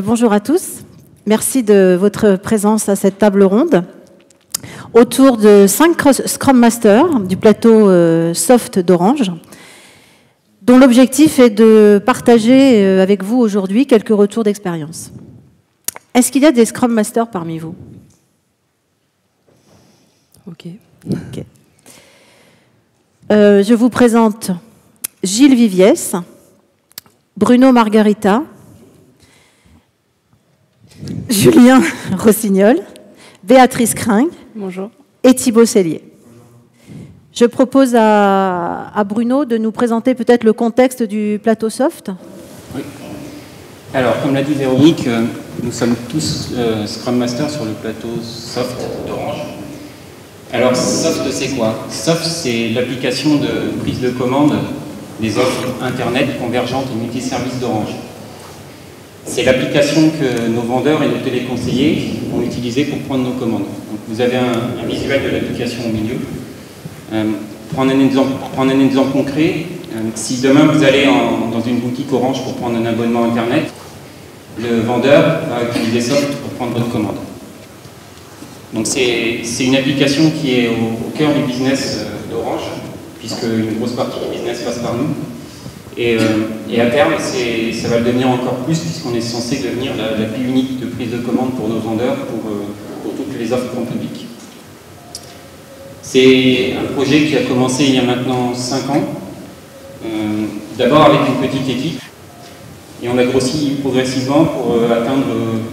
Bonjour à tous. Merci de votre présence à cette table ronde autour de 5 Scrum Masters du plateau Soft d'Orange, dont l'objectif est de partager avec vous aujourd'hui quelques retours d'expérience. Est-ce qu'il y a des Scrum Masters parmi vous? Ok. Je vous présente Gilles Viviès, Bruno Margarita, Julien Rossignol, Béatrice Kring. Bonjour. Et Thibaut Cellier. Je propose à Bruno de nous présenter peut-être le contexte du plateau Soft. Oui. Alors, comme l'a dit Véronique, nous sommes tous Scrum Master sur le plateau Soft d'Orange. Alors, Soft, c'est quoi? Soft, c'est l'application de prise de commande des offres Internet convergentes et multiservices d'Orange. C'est l'application que nos vendeurs et nos téléconseillers vont utiliser pour prendre nos commandes. Donc, vous avez un visuel de l'application au milieu. Pour prendre un exemple concret, si demain vous allez dans une boutique Orange pour prendre un abonnement Internet, le vendeur va utiliser Soft pour prendre votre commande. Donc c'est une application qui est au cœur du business d'Orange, puisque une grosse partie du business passe par nous. Et à terme, ça va le devenir encore plus, puisqu'on est censé devenir l'appli unique de prise de commande pour nos vendeurs, pour toutes les offres grand public. C'est un projet qui a commencé il y a maintenant 5 ans, d'abord avec une petite équipe, et on a grossi progressivement pour atteindre,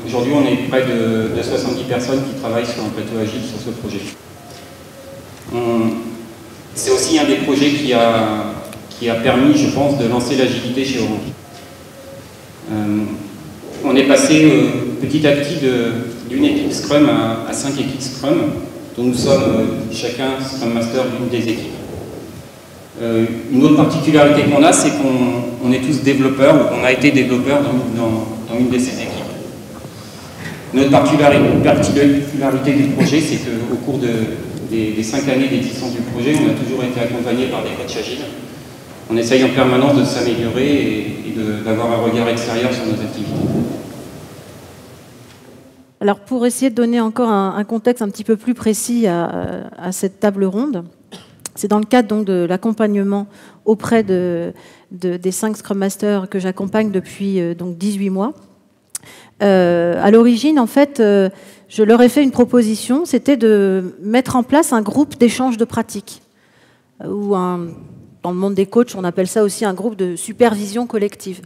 aujourd'hui on est près de 70 personnes qui travaillent sur un plateau agile sur ce projet. C'est aussi un des projets qui a permis, je pense, de lancer l'agilité chez Orange. On est passé petit à petit d'une équipe Scrum à 5 équipes Scrum, dont nous sommes chacun Scrum Master d'une des équipes. Une autre particularité qu'on a, c'est qu'on est tous développeurs, ou qu'on a été développeurs dans une de ces équipes. Notre particularité du projet, c'est qu'au cours des 5 années d'existence du projet, on a toujours été accompagné par des coachs agiles. On essaye en permanence de s'améliorer et d'avoir un regard extérieur sur nos activités. Alors pour essayer de donner encore un contexte un petit peu plus précis à cette table ronde, c'est dans le cadre donc de l'accompagnement auprès des 5 Scrum Masters que j'accompagne depuis donc 18 mois. À l'origine, en fait, je leur ai fait une proposition, c'était de mettre en place un groupe d'échange de pratiques, ou dans le monde des coachs, on appelle ça aussi un groupe de supervision collective.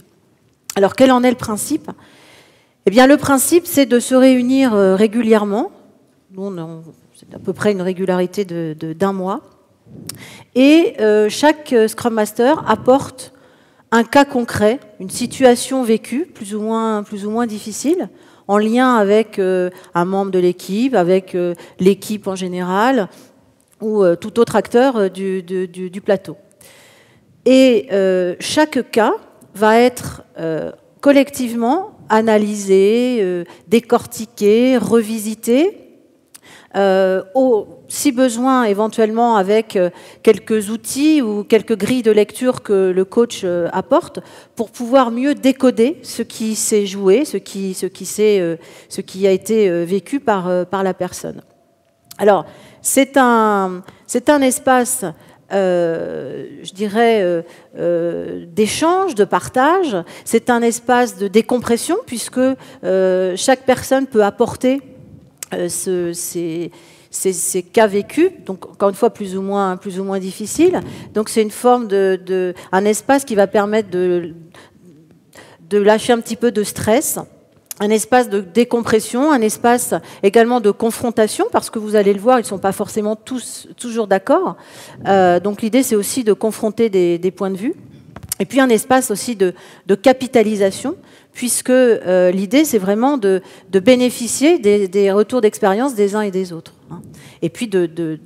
Alors, quel en est le principe? Eh bien, le principe, c'est de se réunir régulièrement. C'est à peu près une régularité d'un mois. Et chaque Scrum Master apporte un cas concret, une situation vécue, plus ou moins difficile, en lien avec un membre de l'équipe, avec l'équipe en général, ou tout autre acteur du plateau. Et chaque cas va être collectivement analysé, décortiqué, revisité, si besoin éventuellement avec quelques outils ou quelques grilles de lecture que le coach apporte pour pouvoir mieux décoder ce qui s'est joué, ce qui a été vécu par la personne. Alors, c'est un espace, je dirais, d'échange, de partage. C'est un espace de décompression puisque chaque personne peut apporter ces cas vécus, donc encore une fois plus ou moins difficiles. Donc c'est une forme un espace qui va permettre de lâcher un petit peu de stress, un espace de décompression, un espace également de confrontation, parce que vous allez le voir, ils ne sont pas forcément toujours d'accord. Donc l'idée, c'est aussi de confronter des points de vue. Et puis un espace aussi de capitalisation, puisque l'idée, c'est vraiment de bénéficier des retours d'expérience des uns et des autres. Hein. Et puis de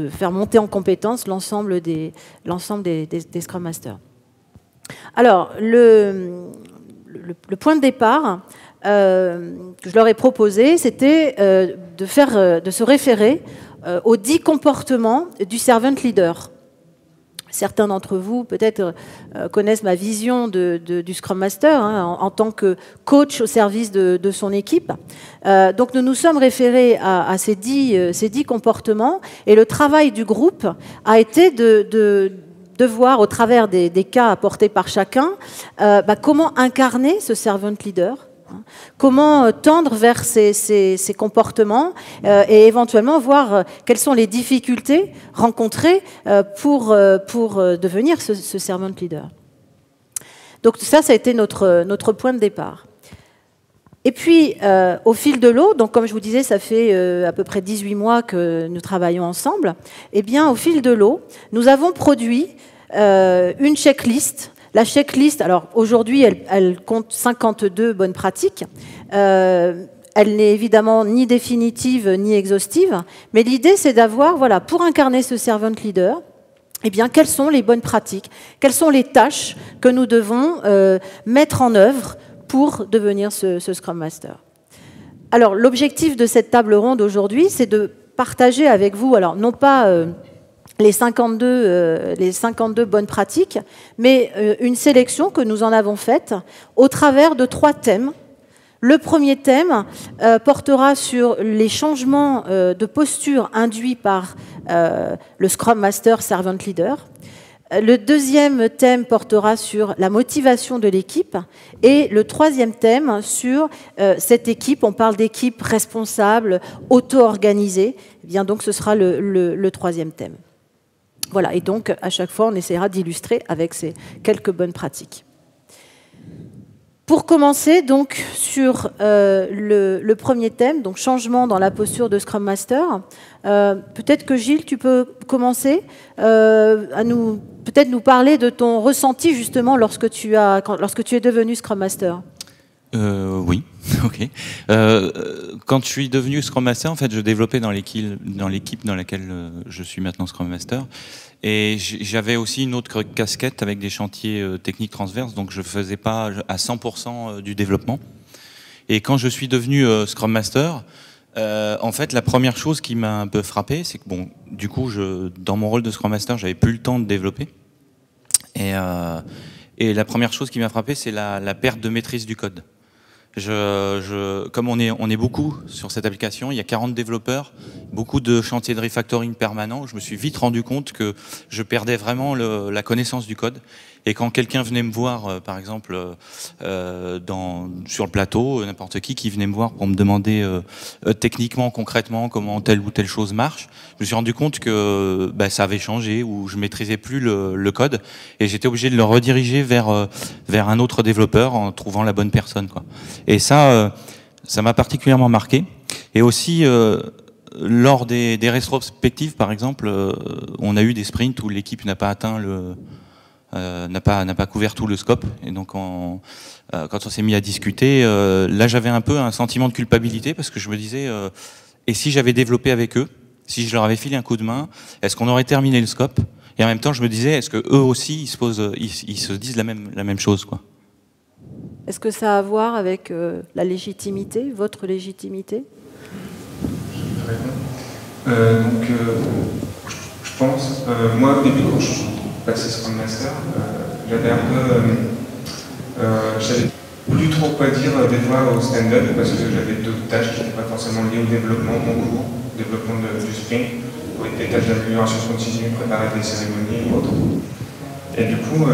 faire monter en compétence l'ensemble des Scrum Masters. Alors, le point de départ que je leur ai proposé, c'était de se référer aux 10 comportements du servant leader. Certains d'entre vous, peut-être, connaissent ma vision du Scrum Master en tant que coach au service de son équipe. Donc, nous nous sommes référés à ces 10 comportements, et le travail du groupe a été de voir, au travers des cas apportés par chacun, comment incarner ce servant leader. Comment tendre vers ces comportements et éventuellement voir quelles sont les difficultés rencontrées pour devenir ce servant leader. Donc ça a été notre point de départ. Et puis, au fil de l'eau, donc comme je vous disais, ça fait à peu près 18 mois que nous travaillons ensemble, et bien au fil de l'eau, nous avons produit une checklist. La checklist, alors aujourd'hui, elle compte 52 bonnes pratiques. Elle n'est évidemment ni définitive ni exhaustive, mais l'idée, c'est d'avoir, voilà, pour incarner ce servant leader, eh bien, quelles sont les bonnes pratiques? Quelles sont les tâches que nous devons mettre en œuvre pour devenir ce Scrum Master? Alors, l'objectif de cette table ronde aujourd'hui, c'est de partager avec vous, alors non pas les 52 bonnes pratiques, mais une sélection que nous en avons faite au travers de 3 thèmes. Le premier thème portera sur les changements de posture induits par le Scrum Master Servant Leader. Le deuxième thème portera sur la motivation de l'équipe. Et le troisième thème sur cette équipe, on parle d'équipe responsable, auto-organisée. Eh bien, donc ce sera le troisième thème. Voilà, et donc à chaque fois, on essaiera d'illustrer avec ces quelques bonnes pratiques. Pour commencer, donc, sur le premier thème, donc changement dans la posture de Scrum Master, peut-être que Gilles, tu peux commencer à peut-être nous parler de ton ressenti justement lorsque tu es devenu Scrum Master. Oui, ok. Quand je suis devenu Scrum Master, en fait, je développais dans l'équipe dans laquelle je suis maintenant Scrum Master. Et j'avais aussi une autre casquette avec des chantiers techniques transverses, donc je faisais pas à 100% du développement. Et quand je suis devenu Scrum Master, en fait, la première chose qui m'a un peu frappé, c'est que bon, du coup, dans mon rôle de Scrum Master, j'avais plus le temps de développer. Et la première chose qui m'a frappé, c'est la perte de maîtrise du code. Comme on est beaucoup sur cette application, il y a 40 développeurs, beaucoup de chantiers de refactoring permanents, je me suis vite rendu compte que je perdais vraiment la connaissance du code. Et quand quelqu'un venait me voir, par exemple, sur le plateau, n'importe qui venait me voir pour me demander techniquement, concrètement, comment telle ou telle chose marche, je me suis rendu compte que ça avait changé, ou je maîtrisais plus le code, et j'étais obligé de le rediriger vers un autre développeur en trouvant la bonne personne, quoi. Et ça m'a particulièrement marqué. Et aussi, lors des rétrospectives, par exemple, on a eu des sprints où l'équipe n'a pas atteint n'a pas couvert tout le scope, et donc quand on s'est mis à discuter, là j'avais un peu un sentiment de culpabilité, parce que je me disais, et si j'avais développé avec eux, si je leur avais filé un coup de main, est-ce qu'on aurait terminé le scope? Et en même temps je me disais, est-ce que eux aussi ils se disent la même chose, quoi. Est-ce que ça a à voir avec la légitimité, votre légitimité? Je pense, moi au début quand je passé Scrum Master, j'avais un peu, je savais plus trop quoi dire des fois au stand-up, parce que j'avais d'autres tâches qui n'étaient pas forcément liées au développement de mon cours, développement du sprint, ou des tâches d'amélioration continue, préparer des cérémonies ou autres. Et du coup,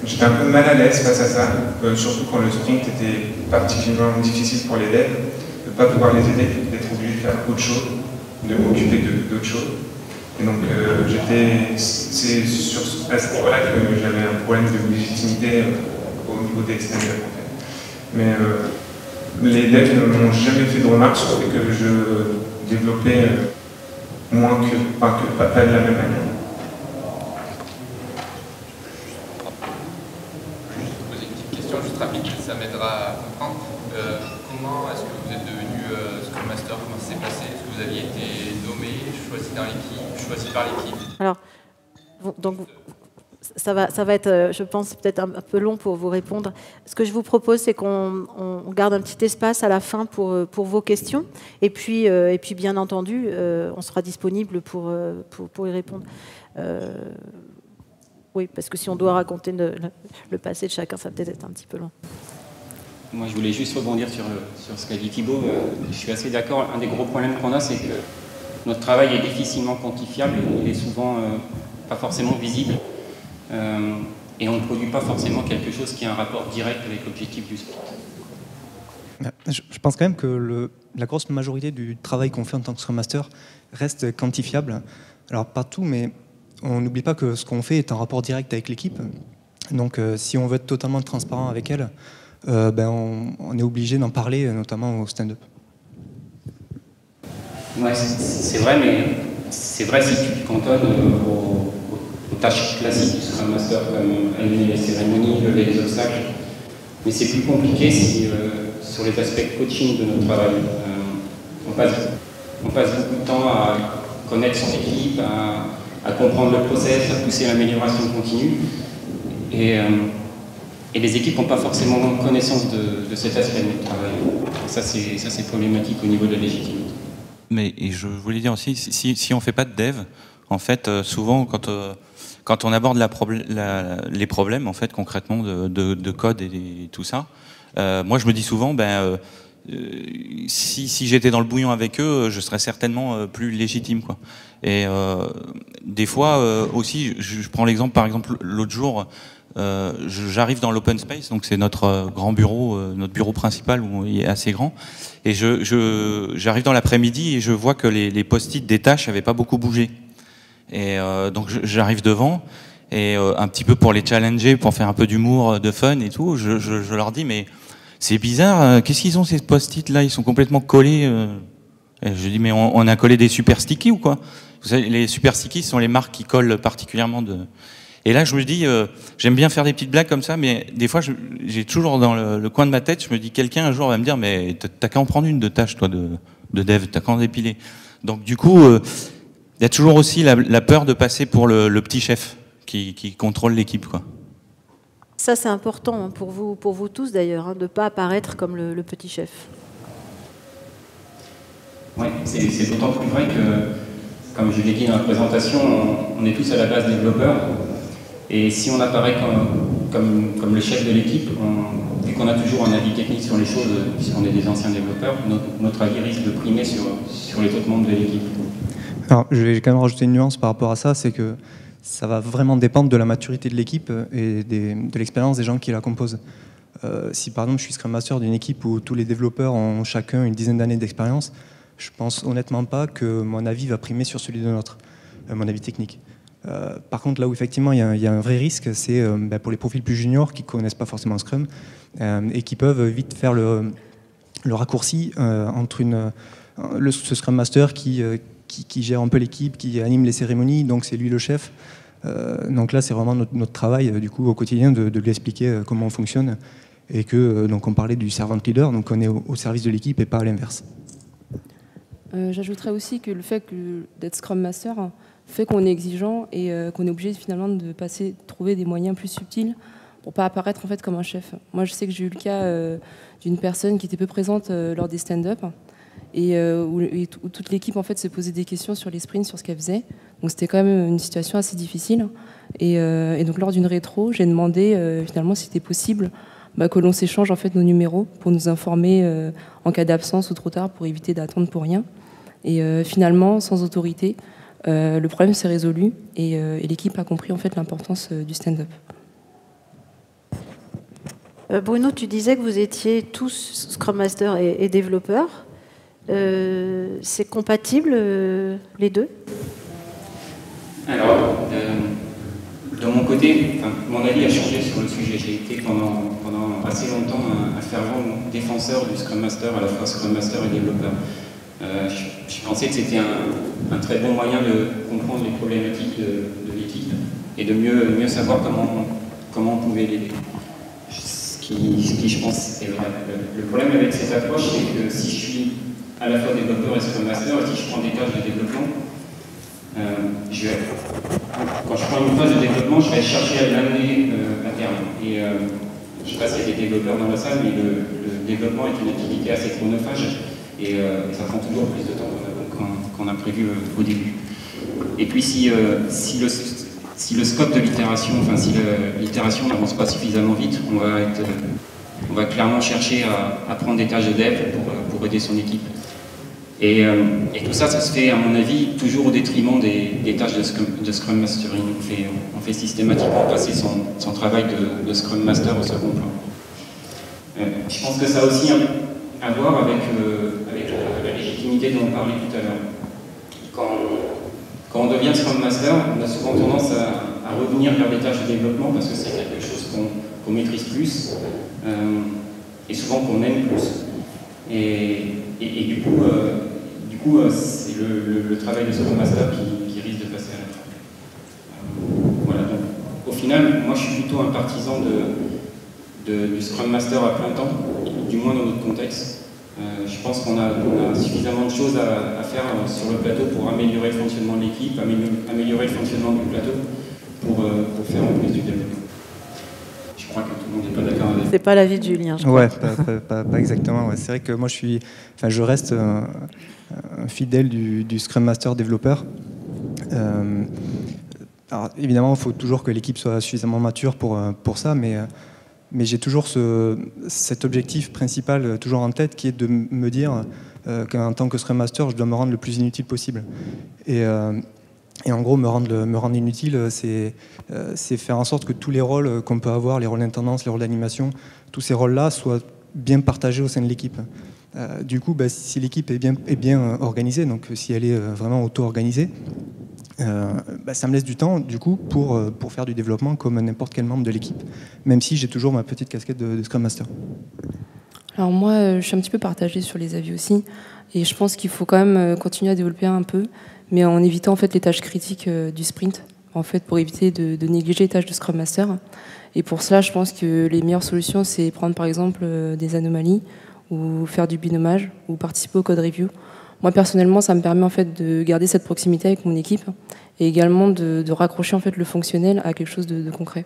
j'étais un peu mal à l'aise face à ça, surtout quand le sprint était particulièrement difficile pour les devs, de ne pas pouvoir les aider, d'être obligé de faire autre chose, de m'occuper d'autres choses. Et donc c'est à ce moment-là que j'avais un problème de légitimité au niveau des stand-up, en fait. Mais les devs ne m'ont jamais fait de remarques sur le fait que je développais moins pas de la même manière. Juste rapide, ça m'aidera à comprendre. Comment est-ce que vous êtes devenu Scrum Master? Comment ça s'est passé? Est-ce que vous aviez été nommé, choisi par l'équipe? Alors, donc, ça va être, je pense, peut-être un peu long pour vous répondre. Ce que je vous propose, c'est qu'on garde un petit espace à la fin pour vos questions. Et puis bien entendu, on sera disponible pour y répondre. Oui, parce que si on doit raconter le passé de chacun, ça va peut-être être un petit peu long. Moi, je voulais juste rebondir sur ce qu'a dit Thibaut. Je suis assez d'accord. Un des gros problèmes qu'on a, c'est que notre travail est difficilement quantifiable. Il est souvent pas forcément visible. Et on ne produit pas forcément quelque chose qui a un rapport direct avec l'objectif du sprint. Je pense quand même que la grosse majorité du travail qu'on fait en tant que Scrum Master reste quantifiable. Alors pas tout, mais on n'oublie pas que ce qu'on fait est en rapport direct avec l'équipe. Donc si on veut être totalement transparent avec elle, on est obligé d'en parler, notamment au stand-up. Ouais, c'est vrai, mais c'est vrai si tu te cantonnes aux tâches classiques du Scrum Master, comme animer les cérémonies, lever les obstacles. Mais c'est plus compliqué si, sur les aspects coaching de notre travail. On passe beaucoup de temps à connaître son équipe, à comprendre le process, à pousser l'amélioration continue. Et les équipes n'ont pas forcément connaissance de cet aspect de notre travail. Et ça, c'est problématique au niveau de la légitimité. Mais et je voulais dire aussi, si on ne fait pas de dev, en fait, souvent, quand on aborde les problèmes, en fait, concrètement, de code et tout ça, moi, je me dis souvent, si j'étais dans le bouillon avec eux, je serais certainement plus légitime, quoi. Et des fois aussi, je prends l'exemple, par exemple, l'autre jour, j'arrive dans l'open space, donc c'est notre grand bureau, notre bureau principal où il est assez grand, et j'arrive dans l'après-midi et je vois que les post-it des tâches n'avaient pas beaucoup bougé. Et donc j'arrive devant et un petit peu pour les challenger, pour faire un peu d'humour, de fun et tout, je leur dis mais c'est bizarre, qu'est-ce qu'ils ont ces post-it là, ils sont complètement collés. Et je dis mais on a collé des super sticky ou quoi? Vous savez, les super sticky sont les marques qui collent particulièrement de... Et là, je me dis, j'aime bien faire des petites blagues comme ça, mais des fois, j'ai toujours dans le coin de ma tête, je me dis, quelqu'un un jour va me dire, mais t'as qu'à en prendre une de tâche, toi, de dev, t'as qu'à en dépiler. Donc, du coup, il y a toujours aussi la peur de passer pour le petit chef qui contrôle l'équipe, quoi. Ça, c'est important hein, pour vous tous d'ailleurs, hein, de ne pas apparaître comme le petit chef. Oui, c'est d'autant plus vrai que, comme je l'ai dit dans la présentation, on est tous à la base développeurs. Et si on apparaît comme le chef de l'équipe, vu qu'on a toujours un avis technique sur les choses, si on est des anciens développeurs, notre avis risque de primer sur les autres membres de l'équipe. Alors, je vais quand même rajouter une nuance par rapport à ça, c'est que ça va vraiment dépendre de la maturité de l'équipe et de l'expérience des gens qui la composent. Si par exemple je suis Scrum Master d'une équipe où tous les développeurs ont chacun une dizaine d'années d'expérience, je pense honnêtement pas que mon avis va primer sur celui de l'autre, mon avis technique. Par contre, là où effectivement il y a un vrai risque, c'est pour les profils plus juniors qui ne connaissent pas forcément Scrum et qui peuvent vite faire le raccourci entre ce Scrum Master qui gère un peu l'équipe, qui anime les cérémonies, donc c'est lui le chef. Donc là, c'est vraiment notre travail du coup au quotidien de lui expliquer comment on fonctionne et que donc on parlait du servant leader, donc on est au service de l'équipe et pas à l'inverse. J'ajouterais aussi que le fait d'être Scrum Master fait qu'on est exigeant et qu'on est obligé finalement de trouver des moyens plus subtils pour pas apparaître en fait comme un chef. Moi, je sais que j'ai eu le cas d'une personne qui était peu présente lors des stand-up et où toute l'équipe en fait se posait des questions sur les sprints, sur ce qu'elle faisait. Donc c'était quand même une situation assez difficile. Et donc lors d'une rétro, j'ai demandé finalement si c'était possible que l'on s'échange en fait nos numéros pour nous informer en cas d'absence ou trop tard pour éviter d'attendre pour rien. Et finalement, sans autorité, le problème s'est résolu et l'équipe a compris en fait l'importance du stand-up. Bruno, tu disais que vous étiez tous Scrum Master et développeurs. C'est compatible les deux? Alors, de mon côté, mon avis a changé sur le sujet. J'ai été pendant assez longtemps un fervent défenseur du Scrum Master, à la fois Scrum Master et développeur. Je pensais que c'était un très bon moyen de comprendre les problématiques de l'équipe et de mieux savoir comment on pouvait l'aider. Ce qui, je pense, est vrai. Le problème avec cette approche, c'est que si je suis à la fois développeur et Scrum Master, et si je prends des tâches de développement, quand je prends une phase de développement, je vais chercher à l'amener à terme. Et je ne sais pas s'il y a des développeurs dans la salle, mais le développement est une activité assez chronophage et ça prend toujours plus de temps qu'on a prévu au début. Et puis si si le scope de l'itération, enfin si l'itération n'avance pas suffisamment vite, on va clairement chercher à prendre des tâches de dev pour aider son équipe. Et tout ça, ça se fait, à mon avis, toujours au détriment des tâches de Scrum Mastering. On fait systématiquement passer son travail de Scrum Master au second plan. Je pense que ça a aussi à voir avec la légitimité dont on parlait tout à l'heure. Quand on devient Scrum Master, on a souvent tendance à revenir vers des tâches de développement parce que c'est quelque chose qu'on maîtrise plus et souvent qu'on aime plus. Et du coup, c'est le travail de Scrum Master qui risque de passer à la trappe. Voilà, donc au final, moi je suis plutôt un partisan du Scrum Master à plein temps, du moins dans notre contexte. Je pense qu'on a suffisamment de choses à faire sur le plateau pour améliorer le fonctionnement de l'équipe, améliorer le fonctionnement du plateau pour faire en plus du développement. Je crois que tout le monde n'est pas d'accord avec ça. C'est pas l'avis de Julien, je crois. Ouais, pas exactement. Ouais. C'est vrai que moi je reste un fidèle du Scrum Master développeur. Alors évidemment, il faut toujours que l'équipe soit suffisamment mature pour ça, mais j'ai toujours cet objectif principal toujours en tête qui est de me dire qu'en tant que Scrum Master, je dois me rendre le plus inutile possible. Et en gros, me rendre inutile, c'est faire en sorte que tous les rôles qu'on peut avoir, les rôles d'intendance, les rôles d'animation, tous ces rôles-là soient bien partagés au sein de l'équipe. Du coup, si l'équipe est bien organisée, donc si elle est vraiment auto-organisée, ça me laisse du temps du coup pour faire du développement comme n'importe quel membre de l'équipe, même si j'ai toujours ma petite casquette de Scrum Master. Alors moi, je suis un petit peu partagée sur les avis aussi, et je pense qu'il faut quand même continuer à développer un peu, mais en évitant en fait les tâches critiques du sprint, en fait pour éviter de négliger les tâches de Scrum Master. Et pour cela, je pense que les meilleures solutions, c'est prendre par exemple des anomalies ou faire du binomage ou participer au code review. Moi personnellement, ça me permet en fait de garder cette proximité avec mon équipe et également de raccrocher en fait le fonctionnel à quelque chose de concret.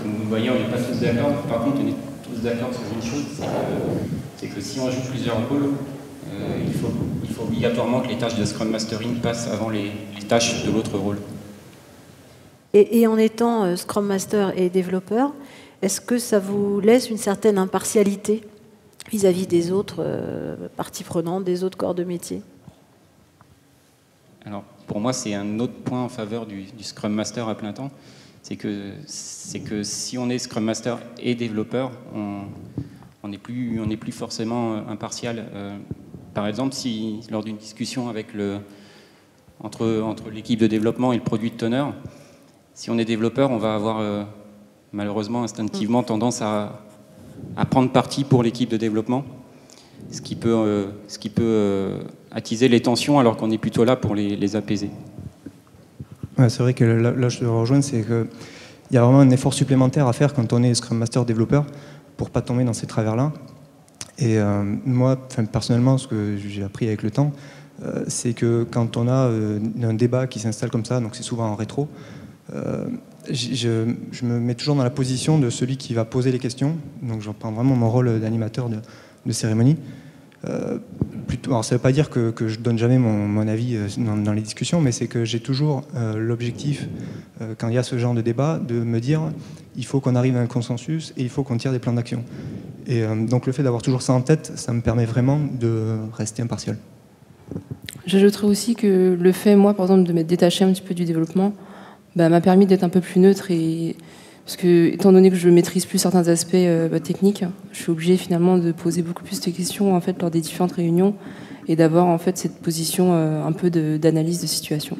Comme vous le voyez, on n'est pas tous d'accord. Par contre, on est tous d'accord sur une chose, c'est que si on ajoute plusieurs rôles, il faut obligatoirement que les tâches de Scrum Mastering passent avant les tâches de l'autre rôle. Et en étant Scrum Master et développeur, est-ce que ça vous laisse une certaine impartialité vis-à-vis des autres parties prenantes, des autres corps de métier? Alors, pour moi, c'est un autre point en faveur du Scrum Master à plein temps. C'est que si on est Scrum Master et développeur, on n'est plus forcément impartial. Par exemple, si lors d'une discussion entre l'équipe de développement et le product owner, si on est développeur, on va avoir malheureusement instinctivement tendance à prendre parti pour l'équipe de développement, ce qui peut attiser les tensions alors qu'on est plutôt là pour les apaiser. Ouais, c'est vrai que là je te rejoins, c'est qu'il y a vraiment un effort supplémentaire à faire quand on est Scrum Master développeur pour ne pas tomber dans ces travers-là. Et moi, personnellement, ce que j'ai appris avec le temps, c'est que quand on a un débat qui s'installe comme ça, donc c'est souvent en rétro, je me mets toujours dans la position de celui qui va poser les questions, donc je prends vraiment mon rôle d'animateur de cérémonie. Alors ça ne veut pas dire que je donne jamais mon avis dans les discussions, mais c'est que j'ai toujours l'objectif, quand il y a ce genre de débat, de me dire il faut qu'on arrive à un consensus et il faut qu'on tire des plans d'action. Et donc le fait d'avoir toujours ça en tête, ça me permet vraiment de rester impartial. J'ajouterais aussi que le fait, moi par exemple, de m'être détaché un petit peu du développement, m'a permis d'être un peu plus neutre, parce que étant donné que je maîtrise plus certains aspects techniques, je suis obligée finalement de poser beaucoup plus de questions en fait lors des différentes réunions et d'avoir en fait cette position un peu d'analyse de situation.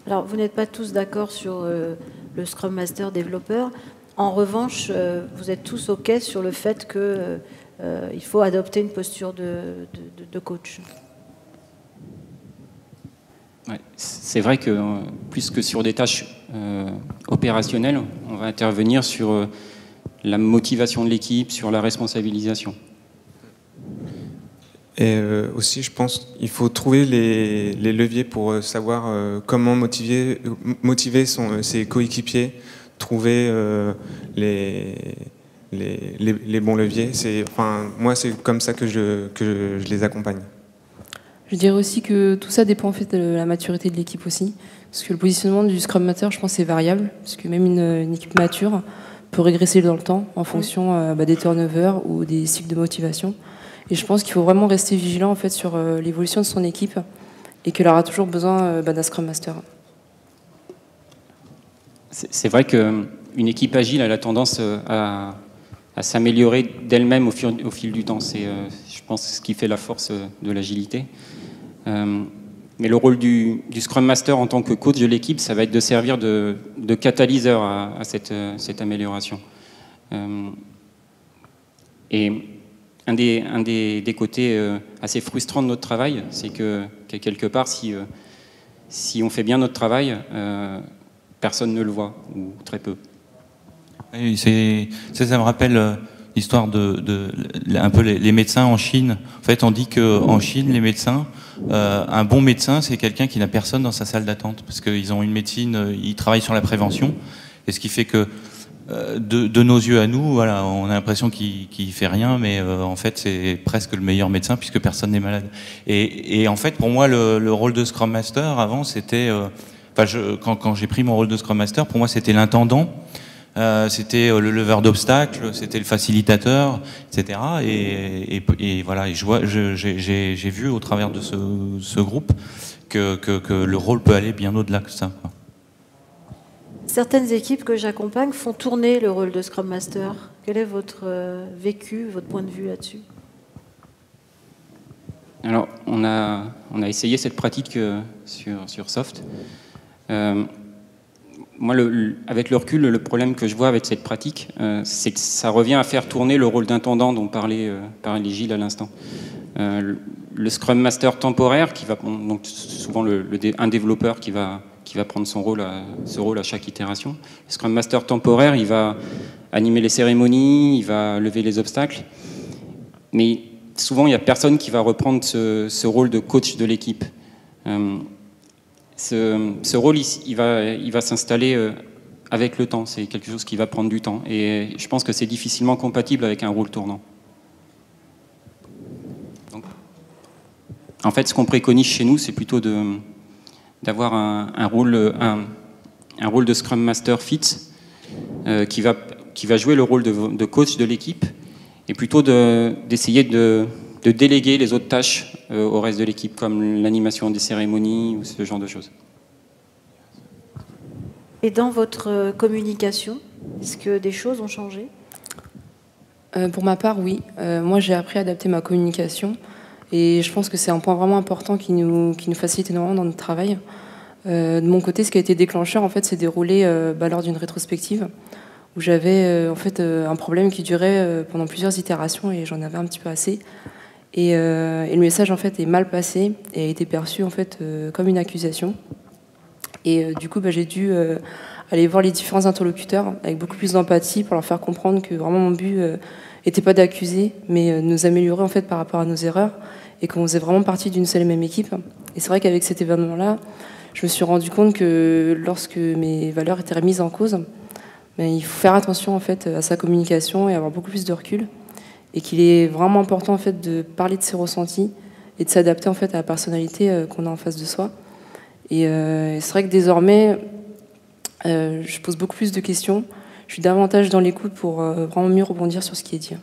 Alors vous n'êtes pas tous d'accord sur le Scrum Master développeur. En revanche, vous êtes tous OK sur le fait qu'il faut adopter une posture de coach. Ouais, c'est vrai que plus que sur des tâches opérationnelles, on va intervenir sur la motivation de l'équipe, sur la responsabilisation. Et aussi, je pense qu'il faut trouver les leviers pour savoir comment motiver ses coéquipiers, trouver les bons leviers. Moi, c'est comme ça que je les accompagne. Je dirais aussi que tout ça dépend en fait de la maturité de l'équipe aussi. Parce que le positionnement du Scrum Master, je pense, c'est variable. Parce que même une équipe mature peut régresser dans le temps en fonction des turnovers ou des cycles de motivation. Et je pense qu'il faut vraiment rester vigilant en fait, sur l'évolution de son équipe et qu'elle aura toujours besoin d'un Scrum Master. C'est vrai qu'une équipe agile a la tendance à s'améliorer d'elle-même au fil du temps. C'est, je pense, ce qui fait la force de l'agilité. Mais le rôle du Scrum Master en tant que coach de l'équipe, ça va être de servir de catalyseur à cette amélioration. Et un des côtés assez frustrants de notre travail, c'est que quelque part, si on fait bien notre travail, personne ne le voit, ou très peu. Oui, ça me rappelle l'histoire un peu les médecins en Chine. En fait, on dit qu'en Chine, les médecins, un bon médecin, c'est quelqu'un qui n'a personne dans sa salle d'attente, parce qu'ils ont une médecine, ils travaillent sur la prévention, et ce qui fait que de nos yeux à nous, voilà, on a l'impression qu'il fait rien, mais en fait, c'est presque le meilleur médecin puisque personne n'est malade. Et en fait, pour moi, le rôle de Scrum Master avant, c'était quand j'ai pris mon rôle de Scrum Master, pour moi, c'était l'intendant. C'était le leveur d'obstacles, c'était le facilitateur, etc. Et voilà, j'ai vu au travers de ce groupe que le rôle peut aller bien au-delà que ça. Certaines équipes que j'accompagne font tourner le rôle de Scrum Master. Quel est votre vécu, votre point de vue là-dessus? Alors, on a essayé cette pratique sur Soft. Moi, avec le recul, le problème que je vois avec cette pratique, c'est que ça revient à faire tourner le rôle d'intendant dont parlait Gilles à l'instant. Le Scrum Master temporaire, qui va donc souvent un développeur qui va prendre ce rôle à chaque itération. Le Scrum Master temporaire, il va animer les cérémonies, il va lever les obstacles, mais souvent il n'y a personne qui va reprendre ce rôle de coach de l'équipe. Ce rôle, il va s'installer avec le temps. C'est quelque chose qui va prendre du temps. Et je pense que c'est difficilement compatible avec un rôle tournant. Donc, en fait, ce qu'on préconise chez nous, c'est plutôt d'avoir un rôle de Scrum Master fit qui va jouer le rôle de coach de l'équipe et plutôt d'essayer de déléguer les autres tâches au reste de l'équipe, comme l'animation des cérémonies ou ce genre de choses. Et dans votre communication, est-ce que des choses ont changé? Pour ma part, oui. Moi, j'ai appris à adapter ma communication et je pense que c'est un point vraiment important qui nous facilite énormément dans notre travail. De mon côté, ce qui a été déclencheur, en fait, c'est déroulé lors d'une rétrospective où j'avais en fait un problème qui durait pendant plusieurs itérations et j'en avais un petit peu assez. Et le message en fait est mal passé et a été perçu en fait comme une accusation. Et du coup, j'ai dû aller voir les différents interlocuteurs avec beaucoup plus d'empathie pour leur faire comprendre que vraiment mon but n'était pas d'accuser, mais de nous améliorer en fait par rapport à nos erreurs et qu'on faisait vraiment partie d'une seule et même équipe. Et c'est vrai qu'avec cet événement-là, je me suis rendu compte que lorsque mes valeurs étaient remises en cause, il faut faire attention en fait à sa communication et avoir beaucoup plus de recul. Et qu'il est vraiment important en fait de parler de ses ressentis et de s'adapter en fait à la personnalité qu'on a en face de soi. Et c'est vrai que désormais, je pose beaucoup plus de questions. Je suis davantage dans l'écoute pour vraiment mieux rebondir sur ce qui est dit.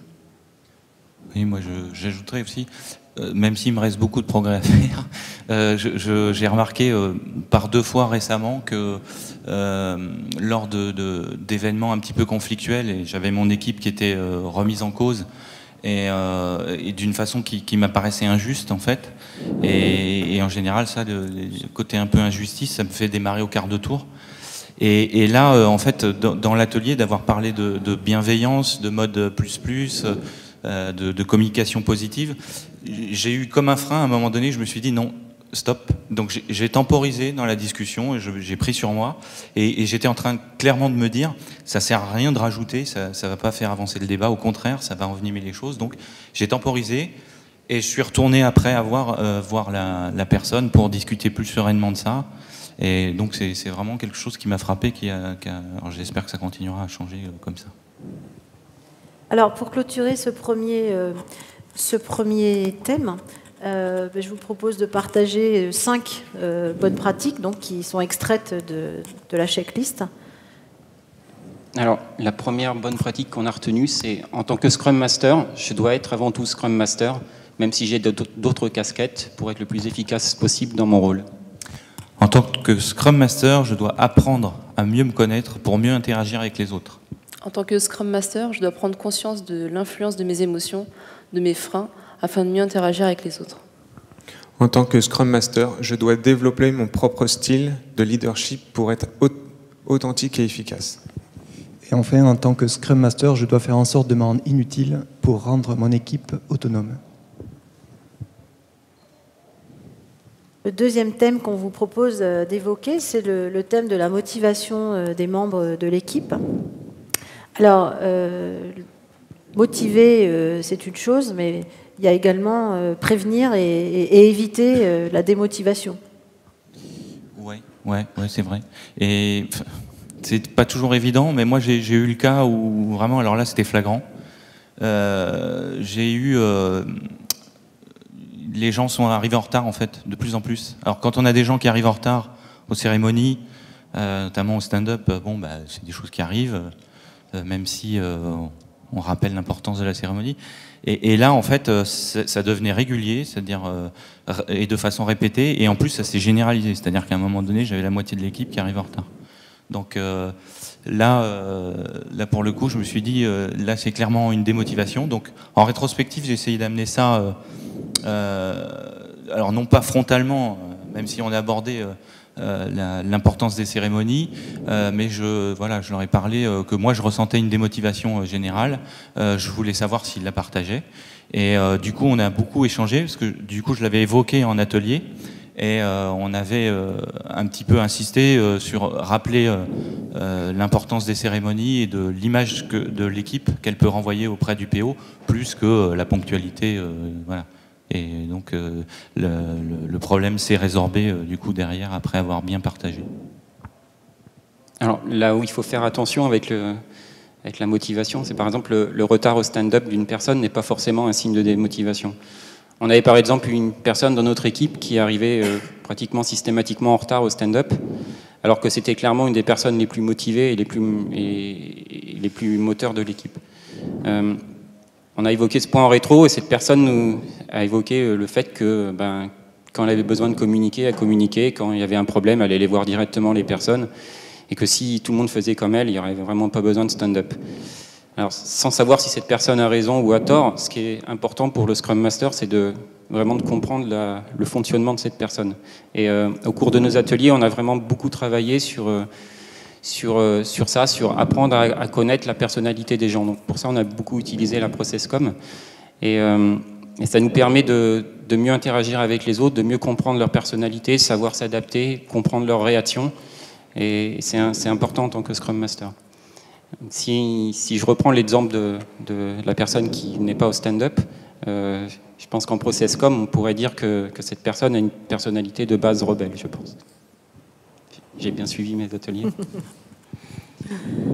Oui, moi j'ajouterais aussi, même s'il me reste beaucoup de progrès à faire, j'ai remarqué par 2 fois récemment que lors d'événements un petit peu conflictuels, et j'avais mon équipe qui était remise en cause, et d'une façon qui m'apparaissait injuste en fait, et en général ça, le côté un peu injustice, ça me fait démarrer au quart de tour. Et là, en fait, dans l'atelier, d'avoir parlé de bienveillance, de mode plus, de communication positive, j'ai eu comme un frein à un moment donné, je me suis dit non, stop. Donc j'ai temporisé dans la discussion, et j'ai pris sur moi, et j'étais en train clairement de me dire, ça sert à rien de rajouter, ça va pas faire avancer le débat, au contraire, ça va envenimer les choses. Donc j'ai temporisé, et je suis retourné après à voir la personne pour discuter plus sereinement de ça. Et donc c'est vraiment quelque chose qui m'a frappé, alors j'espère que ça continuera à changer comme ça. Alors pour clôturer ce premier thème, Je vous propose de partager 5 bonnes pratiques donc, qui sont extraites de la checklist. Alors, la première bonne pratique qu'on a retenue, c'est en tant que Scrum Master, je dois être avant tout Scrum Master, même si j'ai d'autres casquettes, pour être le plus efficace possible dans mon rôle. En tant que Scrum Master, je dois apprendre à mieux me connaître pour mieux interagir avec les autres. En tant que Scrum Master, je dois prendre conscience de l'influence de mes émotions, de mes freins, afin de mieux interagir avec les autres. En tant que Scrum Master, je dois développer mon propre style de leadership pour être authentique et efficace. Et enfin, en tant que Scrum Master, je dois faire en sorte de me rendre inutile pour rendre mon équipe autonome. Le deuxième thème qu'on vous propose d'évoquer, c'est le thème de la motivation des membres de l'équipe. Alors, motiver, c'est une chose, mais il y a également prévenir et éviter la démotivation. Ouais, c'est vrai. Et c'est pas toujours évident, mais moi j'ai eu le cas où vraiment, alors là c'était flagrant. J'ai eu les gens sont arrivés en retard en fait, de plus en plus. Alors quand on a des gens qui arrivent en retard aux cérémonies, notamment au stand-up, bon bah c'est des choses qui arrivent, même si on rappelle l'importance de la cérémonie. Et là en fait ça devenait régulier, c'est-à-dire et de façon répétée, et en plus ça s'est généralisé, c'est-à-dire qu'à un moment donné j'avais la moitié de l'équipe qui arrivait en retard. Donc là pour le coup, je me suis dit, là c'est clairement une démotivation. Donc en rétrospective, j'ai essayé d'amener ça, alors non pas frontalement, même si on a abordé l'importance des cérémonies, mais je leur ai parlé que moi je ressentais une démotivation générale. Je voulais savoir s'ils la partageaient. Et du coup, on a beaucoup échangé, parce que du coup, je l'avais évoqué en atelier. Et on avait un petit peu insisté sur rappeler l'importance des cérémonies et de l'image de l'équipe qu'elle peut renvoyer auprès du PO, plus que la ponctualité. Voilà. Et donc le problème s'est résorbé du coup derrière, après avoir bien partagé. Alors là où il faut faire attention avec la motivation, c'est par exemple le retard au stand-up d'une personne n'est pas forcément un signe de démotivation. On avait par exemple une personne dans notre équipe qui arrivait pratiquement systématiquement en retard au stand-up, alors que c'était clairement une des personnes les plus motivées et les plus moteurs de l'équipe. On a évoqué ce point en rétro, et cette personne nous a évoqué le fait que quand elle avait besoin de communiquer, elle communiquait, quand il y avait un problème, elle allait voir directement les personnes, et que si tout le monde faisait comme elle, il n'y aurait vraiment pas besoin de stand-up. Alors, sans savoir si cette personne a raison ou a tort, ce qui est important pour le Scrum Master, c'est vraiment de comprendre le fonctionnement de cette personne. Et au cours de nos ateliers, on a vraiment beaucoup travaillé sur ça, sur apprendre à connaître la personnalité des gens. Donc, pour ça, on a beaucoup utilisé la ProcessCom. Et ça nous permet de mieux interagir avec les autres, de mieux comprendre leur personnalité, savoir s'adapter, comprendre leurs réactions. Et c'est important en tant que Scrum Master. Si je reprends l'exemple de la personne qui n'est pas au stand-up, je pense qu'en ProcessCom, on pourrait dire que cette personne a une personnalité de base rebelle, je pense. J'ai bien suivi mes ateliers.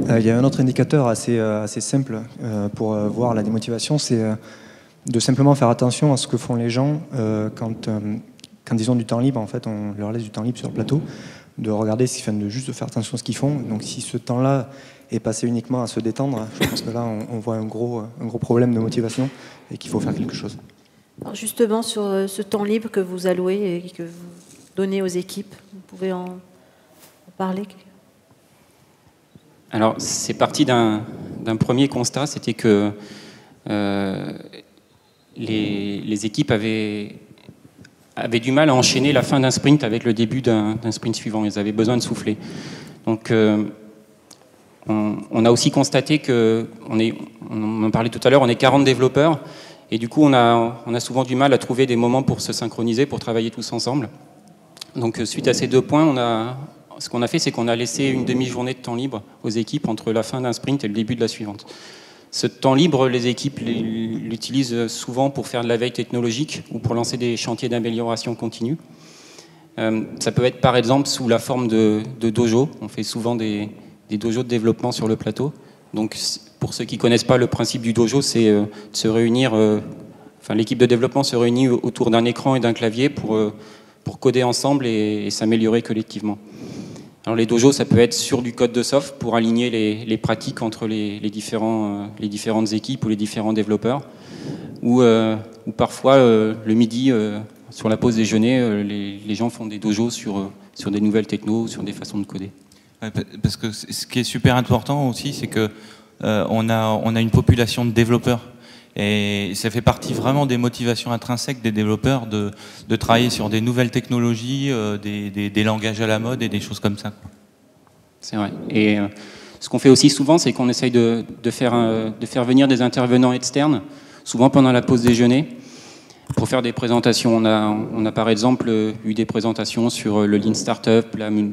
Il y a un autre indicateur assez simple pour voir la démotivation, c'est de simplement faire attention à ce que font les gens quand ils ont du temps libre. En fait, on leur laisse du temps libre sur le plateau, de regarder, de juste faire attention à ce qu'ils font. Donc si ce temps-là est passé uniquement à se détendre, je pense que là on voit un gros problème de motivation et qu'il faut faire quelque chose. Alors justement, sur ce temps libre que vous allouez et que vous donnez aux équipes, vous pouvez en parler? Alors c'est parti d'un premier constat, c'était que les équipes avaient du mal à enchaîner la fin d'un sprint avec le début d'un sprint suivant. Ils avaient besoin de souffler. Donc on a aussi constaté que, on en parlait tout à l'heure, on est 40 développeurs, et du coup on a souvent du mal à trouver des moments pour se synchroniser, pour travailler tous ensemble. Donc suite à ces 2 points, ce qu'on a fait, c'est qu'on a laissé une demi-journée de temps libre aux équipes entre la fin d'un sprint et le début de la suivante. Ce temps libre, les équipes l'utilisent souvent pour faire de la veille technologique ou pour lancer des chantiers d'amélioration continue. Ça peut être par exemple sous la forme de dojo. On fait souvent des dojos de développement sur le plateau. Donc pour ceux qui ne connaissent pas le principe du dojo, c'est de se réunir, l'équipe de développement se réunit autour d'un écran et d'un clavier pour coder ensemble et s'améliorer collectivement. Alors les dojos, ça peut être sur du code de soft pour aligner les pratiques entre les différentes équipes ou les différents développeurs, ou parfois le midi, sur la pause déjeuner, les gens font des dojos sur des nouvelles technos, sur des façons de coder. Ouais, parce que ce qui est super important aussi, c'est que on a une population de développeurs. Et ça fait partie vraiment des motivations intrinsèques des développeurs de travailler sur des nouvelles technologies, des langages à la mode et des choses comme ça. C'est vrai. Et ce qu'on fait aussi souvent, c'est qu'on essaye de faire venir des intervenants externes, souvent pendant la pause déjeuner, pour faire des présentations. On a par exemple eu des présentations sur le Lean Startup,